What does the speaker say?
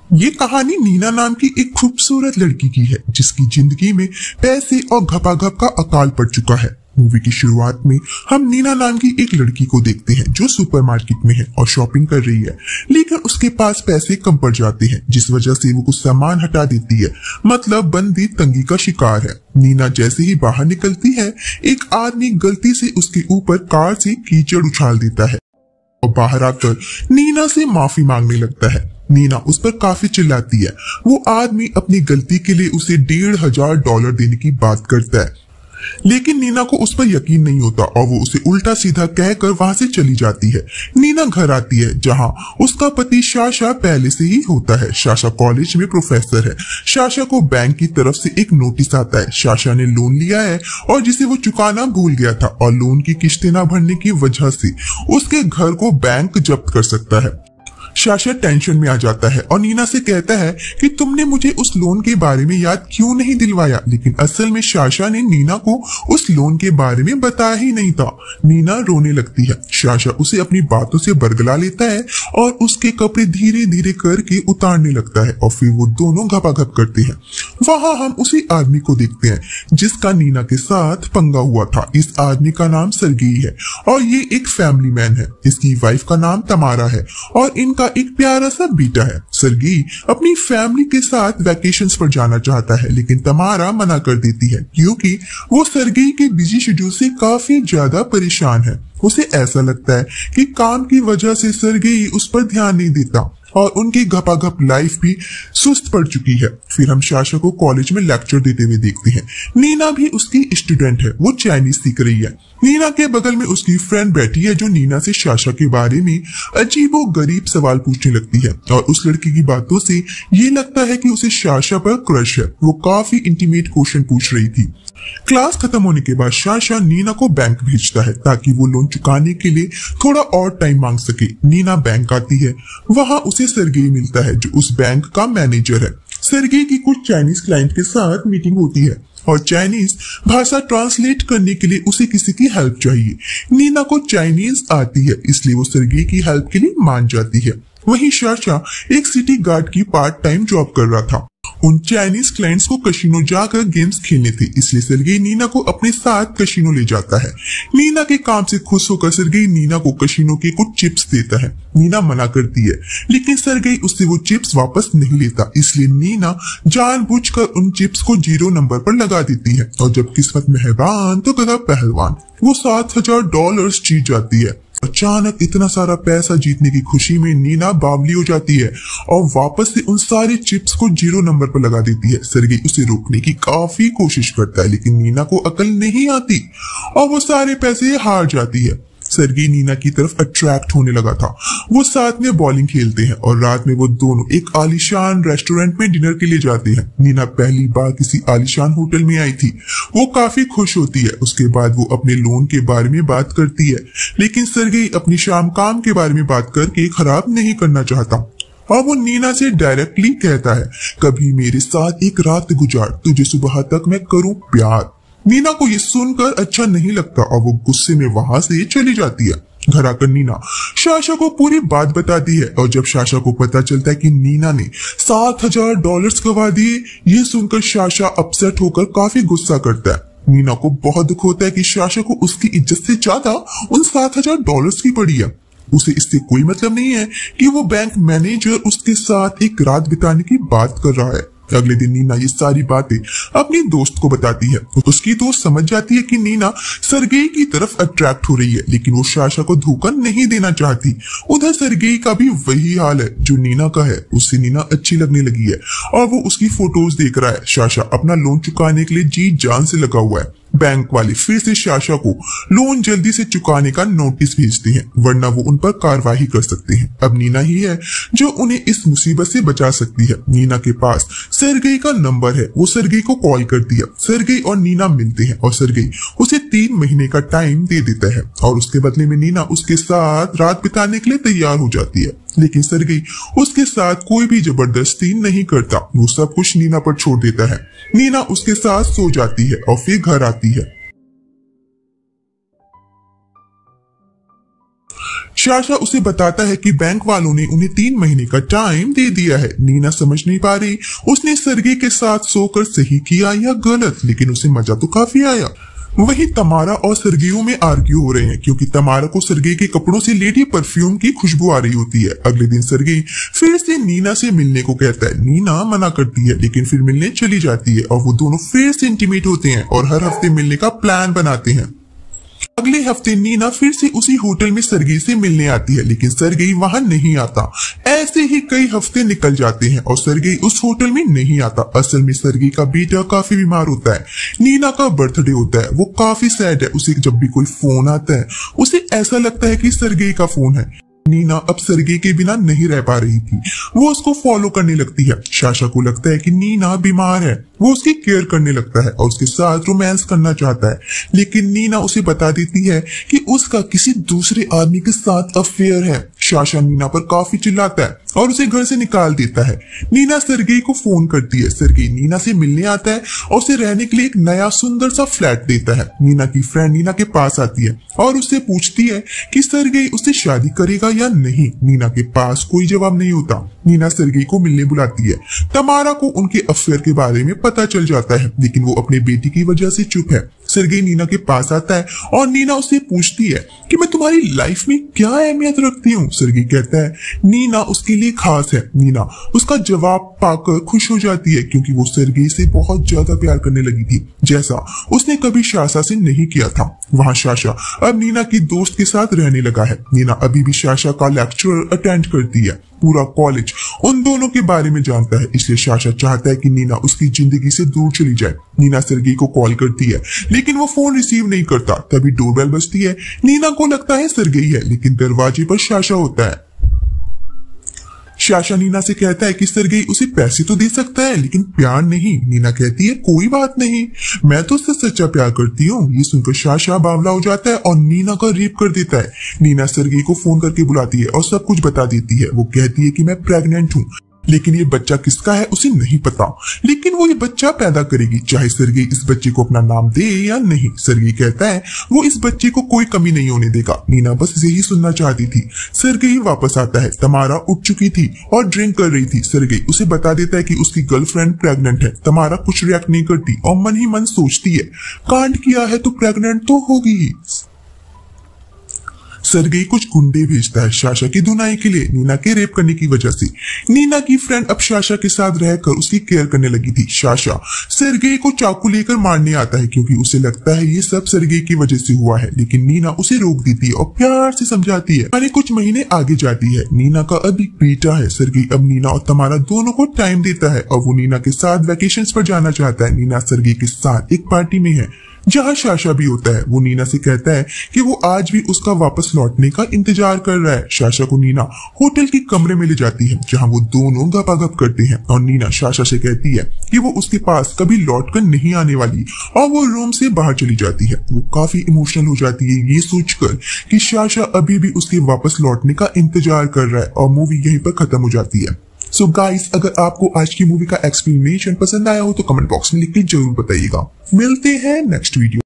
ये कहानी नीना नाम की एक खूबसूरत लड़की की है जिसकी जिंदगी में पैसे और घपाघप का अकाल पड़ चुका है। मूवी की शुरुआत में हम नीना नाम की एक लड़की को देखते हैं जो सुपरमार्केट में है और शॉपिंग कर रही है, लेकिन उसके पास पैसे कम पड़ जाते हैं जिस वजह से वो कुछ सामान हटा देती है। मतलब बंदी तंगी का शिकार है। नीना जैसे ही बाहर निकलती है, एक आदमी गलती से उसके ऊपर कार से कीचड़ उछाल देता है और बाहर आकर नीना से माफी मांगने लगता है। नीना उस पर काफी चिल्लाती है। वो आदमी अपनी गलती के लिए उसे $1,500 देने की बात करता है, लेकिन नीना को उस पर यकीन नहीं होता और वो उसे उल्टा सीधा कहकर वहां से चली जाती है। नीना घर आती है जहां उसका पति शाशा पहले से ही होता है। शाशा कॉलेज में प्रोफेसर है। शाशा को बैंक की तरफ से एक नोटिस आता है। शाशा ने लोन लिया है और जिसे वो चुकाना भूल गया था और लोन की किस्तें न भरने की वजह से उसके घर को बैंक जब्त कर सकता है। शाशा टेंशन में आ जाता है और नीना से कहता है कि तुमने मुझे उस लोन के बारे में याद क्यों नहीं दिलवाया, लेकिन असल में शाशा ने नीना को उस लोन के बारे में बताया ही नहीं था। नीना रोने लगती है। शाशा उसे अपनी बातों से बरगला लेता है और उसके कपड़े धीरे धीरे करके उतारने लगता है और फिर वो दोनों घपाघप करते हैं। वहां हम उसी आदमी को देखते हैं जिसका नीना के साथ पंगा हुआ था। इस आदमी का नाम सरगेई है और ये एक फैमिली मैन है। इसकी वाइफ का नाम तमारा है और इनका एक प्यारा सा बेटा है। सरगेई अपनी फैमिली के साथ वैकेशंस पर जाना चाहता है, लेकिन तमारा मना कर देती है क्योंकि वो सरगेई के बिजी शेड्यूल से काफी ज्यादा परेशान है। उसे ऐसा लगता है कि काम की वजह से सरगेई उस पर ध्यान नहीं देता और उनकी घपाघप लाइफ भी सुस्त पड़ चुकी है। फिर हम शाशा को कॉलेज में लेक्चर देते हुए देखते हैं। नीना भी उसकी स्टूडेंट है। वो चाइनीज सीख रही है। नीना के बगल में उसकी फ्रेंड बैठी है जो नीना से शाशा के बारे में अजीबो गरीब सवाल पूछने लगती है और उस लड़की की बातों से ये लगता है कि उसे शाशा पर क्रश है। वो काफी इंटीमेट क्वेश्चन पूछ रही थी। क्लास खत्म होने के बाद शाशा नीना को बैंक भेजता है ताकि वो लोन चुकाने के लिए थोड़ा और टाइम मांग सके। नीना बैंक आती है। वहां उसे सरगेई मिलता है जो उस बैंक का मैनेजर है। सरगेई की कुछ चाइनीज क्लाइंट के साथ मीटिंग होती है और चाइनीज भाषा ट्रांसलेट करने के लिए उसे किसी की हेल्प चाहिए। नीना को चाइनीज आती है, इसलिए वो सरगेई की हेल्प के लिए मान जाती है। वहीं शाशा एक सिटी गार्ड की पार्ट टाइम जॉब कर रहा था। उन चाइनीज क्लाइंट्स को कशिनो जाकर गेम्स खेलने थे, इसलिए सरगेई नीना को अपने साथ कशिनो ले जाता है। नीना के काम से खुश होकर सरगेई नीना को कशिनो के कुछ चिप्स देता है। नीना मना करती है, लेकिन सरगेई उससे वो चिप्स वापस नहीं लेता, इसलिए नीना जानबूझकर उन चिप्स को 0 नंबर पर लगा देती है और जब किस्मत मेहरबान तो गधा पहलवान। वो $7,000 जीत जाती है। अचानक इतना सारा पैसा जीतने की खुशी में नीना बावली हो जाती है और वापस से उन सारे चिप्स को 0 नंबर पर लगा देती है। सरगेई उसे रोकने की काफी कोशिश करता है, लेकिन नीना को अकल नहीं आती और वो सारे पैसे हार जाती है। सरगेई नीना की तरफ अट्रैक्ट होने लगा था। वो साथ में बॉलिंग खेलते हैं और रात में वो दोनों एक आलीशान रेस्टोरेंट में डिनर के लिए जाते हैं। नीना पहली बार किसी आलीशान होटल में आई थी। वो काफी खुश होती है। उसके बाद वो अपने लोन के बारे में बात करती है, लेकिन सरगेई अपनी शाम काम के बारे में बात करके खराब नहीं करना चाहता और वो नीना से डायरेक्टली कहता है, कभी मेरे साथ एक रात गुजार, तुझे सुबह तक मैं करूं प्यार। नीना को ये सुनकर अच्छा नहीं लगता और वो गुस्से में वहां से चली जाती है। घर आकर नीना शाशा को पूरी बात बताती है और जब शाशा को पता चलता है कि नीना ने $7,000 गवा दिए, ये सुनकर शाशा अपसेट होकर काफी गुस्सा करता है। नीना को बहुत दुख होता है कि शाशा को उसकी इज्जत से ज्यादा उन $7,000 की पड़ी है। उसे इससे कोई मतलब नहीं है कि वो बैंक मैनेजर उसके साथ एक रात बिताने की बात कर रहा है। अगले दिन नीना ये सारी बातें अपनी दोस्त को बताती है। उसकी दोस्त समझ जाती है कि नीना सरगेई की तरफ अट्रैक्ट हो रही है, लेकिन वो शाशा को धोखा नहीं देना चाहती। उधर सरगेई का भी वही हाल है जो नीना का है। उससे नीना अच्छी लगने लगी है और वो उसकी फोटोज देख रहा है। शाशा अपना लोन चुकाने के लिए जी जान से लगा हुआ है। बैंक वाले फिर से शाशा को लोन जल्दी से चुकाने का नोटिस भेजते हैं, वरना वो उन पर कार्रवाई कर सकते हैं। अब नीना ही है जो उन्हें इस मुसीबत से बचा सकती है। नीना के पास सरगेई का नंबर है। वो सरगेई को कॉल करती है। सरगेई और नीना मिलते हैं और सरगेई उसे 3 महीने का टाइम दे देता है और उसके बदले में नीना उसके साथ रात बिताने के लिए तैयार हो जाती है। लेकिन सरगेई उसके साथ कोई भी जबरदस्ती नहीं करता। वो सब कुछ नीना पर छोड़ देता है। नीना उसके साथ सो जाती है और फिर घर आती है। शाशा उसे बताता है कि बैंक वालों ने उन्हें 3 महीने का टाइम दे दिया है। नीना समझ नहीं पा रही उसने सर्गेई के साथ सोकर सही किया या गलत, लेकिन उसे मजा तो काफी आया। वहीं तमारा और सर्गेई में आर्ग्यू हो रहे हैं क्योंकि तमारा को सर्गेई के कपड़ों से लेडी परफ्यूम की खुशबू आ रही होती है। अगले दिन सर्गेई फिर से नीना से मिलने को कहता है। नीना मना करती है लेकिन फिर मिलने चली जाती है और वो दोनों फिर से इंटीमेट होते हैं और हर हफ्ते मिलने का प्लान बनाते हैं। अगले हफ्ते नीना फिर से उसी होटल में सर्गेई से मिलने आती है लेकिन सर्गेई वहां नहीं आता। ऐसे ही कई हफ्ते निकल जाते हैं और सर्गेई उस होटल में नहीं आता। असल में सर्गेई का बेटा काफी बीमार होता है। नीना का बर्थडे होता है, वो काफी सैड है। उसे जब भी कोई फोन आता है उसे ऐसा लगता है कि सर्गेई का फोन है। नीना अब सर्गेई के बिना नहीं रह पा रही थी, वो उसको फॉलो करने लगती है। शाशा को लगता है कि नीना बीमार है, वो उसकी केयर करने लगता है और उसके साथ रोमांस करना चाहता है, लेकिन नीना उसे बता देती है कि उसका किसी दूसरे आदमी के साथ अफेयर है। शाशा नीना पर काफी चिल्लाता है और उसे घर से निकाल देता है। नीना सर्गेई को फोन करती है। सर्गेई नीना से मिलने आता है और उसे रहने के लिए एक नया सुंदर सा फ्लैट देता है। नीना की फ्रेंड नीना के पास आती है और उससे पूछती है कि सर्गेई उससे शादी करेगा या नहीं। नीना के पास कोई जवाब नहीं होता। नीना सर्गेई को मिलने बुलाती है। तमारा को उनके अफेयर के बारे में पता चल जाता है लेकिन वो अपने बेटी की वजह से चुप है। सर्गेई नीना के पास आता है और नीना उससे पूछती है कि मैं तुम्हारी लाइफ में क्या अहमियत रखती हूँ। सर्गेई कहता है नीना उसके लिए खास है। नीना उसका जवाब पाकर खुश हो जाती है क्योंकि वो सर्गेई से बहुत ज्यादा प्यार करने लगी थी, जैसा उसने कभी शाशा से नहीं किया था। वहाँ शाशा अब नीना की दोस्त के साथ रहने लगा है। नीना अभी भी शाशा का लेक्चर अटेंड करती है। पूरा कॉलेज उन दोनों के बारे में जानता है, इसलिए शाशा चाहता है कि नीना उसकी जिंदगी से दूर चली जाए। नीना सर्गेई को कॉल करती है लेकिन वो फोन रिसीव नहीं करता। तभी डोरबेल बजती है। नीना को लगता है सर्गेई है लेकिन दरवाजे पर शाशा होता है। शाशा नीना से कहता है कि सर्गेई उसे पैसे तो दे सकता है लेकिन प्यार नहीं। नीना कहती है कोई बात नहीं, मैं तो उससे सच्चा प्यार करती हूँ। ये सुनकर शाशा बावला हो जाता है और नीना का रेप कर देता है। नीना सर्गेई को फोन करके बुलाती है और सब कुछ बता देती है। वो कहती है कि मैं प्रेग्नेंट हूँ लेकिन ये बच्चा किसका है उसे नहीं पता, लेकिन वो ये बच्चा पैदा करेगी चाहे सर्गेई इस बच्चे को अपना नाम दे या नहीं। सर्गेई कहता है वो इस बच्चे को कोई कमी नहीं होने देगा। नीना बस यही सुनना चाहती थी। सर्गेई वापस आता है। तमारा उठ चुकी थी और ड्रिंक कर रही थी। सर्गेई उसे बता देता है कि उसकी गर्लफ्रेंड प्रेग्नेंट है। तमारा कुछ रिएक्ट नहीं करती और मन ही मन सोचती है कांड किया है तो प्रेग्नेंट तो होगी ही। सर्गेई कुछ गुंडे भेजता है शाशा की धुनाई के लिए नीना के रेप करने की वजह से। नीना की फ्रेंड अब शाशा के साथ रहकर उसकी केयर करने लगी थी। शाशा सर्गेई को चाकू लेकर मारने आता है क्योंकि उसे लगता है ये सब सर्गेई की वजह से हुआ है, लेकिन नीना उसे रोक देती है और प्यार से समझाती है। यानी कुछ महीने आगे जाती है। नीना का अब एक बेटा है। सर्गेई अब नीना और तमारा दोनों को टाइम देता है और वो नीना के साथ वेकेशन पर जाना चाहता है। नीना सर्गेई के साथ एक पार्टी में है जहाँ शाशा भी होता है। वो नीना से कहता है कि वो आज भी उसका वापस लौटने का इंतजार कर रहा है। शाशा को नीना होटल के कमरे में ले जाती है जहाँ वो दोनों गपागप करते हैं और नीना शाशा से कहती है कि वो उसके पास कभी लौटकर नहीं आने वाली और वो रूम से बाहर चली जाती है। वो काफी इमोशनल हो जाती है ये सोचकर कि शाशा अभी भी उसके वापस लौटने का इंतजार कर रहा है और मूवी यहीं पर खत्म हो जाती है। सो गाइस, अगर आपको आज की मूवी का एक्सप्लेनेशन पसंद आया हो तो कमेंट बॉक्स में लिख के जरूर बताइएगा। मिलते हैं नेक्स्ट वीडियो।